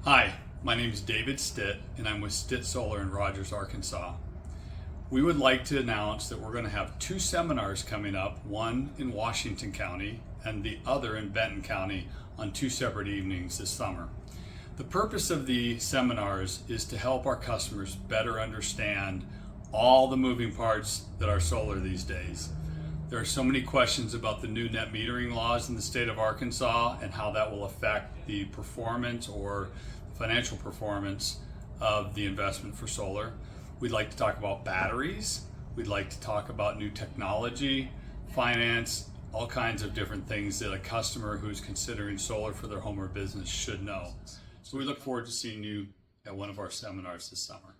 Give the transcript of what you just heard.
Hi, my name is David Stitt, and I'm with Stitt Solar in Rogers, Arkansas. We would like to announce that we're going to have two seminars coming up, one in Washington County and the other in Benton County on two separate evenings this summer. The purpose of the seminars is to help our customers better understand all the moving parts that are solar these days. There are so many questions about the new net metering laws in the state of Arkansas and how that will affect the performance or financial performance of the investment for solar. We'd like to talk about batteries. We'd like to talk about new technology, finance, all kinds of different things that a customer who's considering solar for their home or business should know. So we look forward to seeing you at one of our seminars this summer.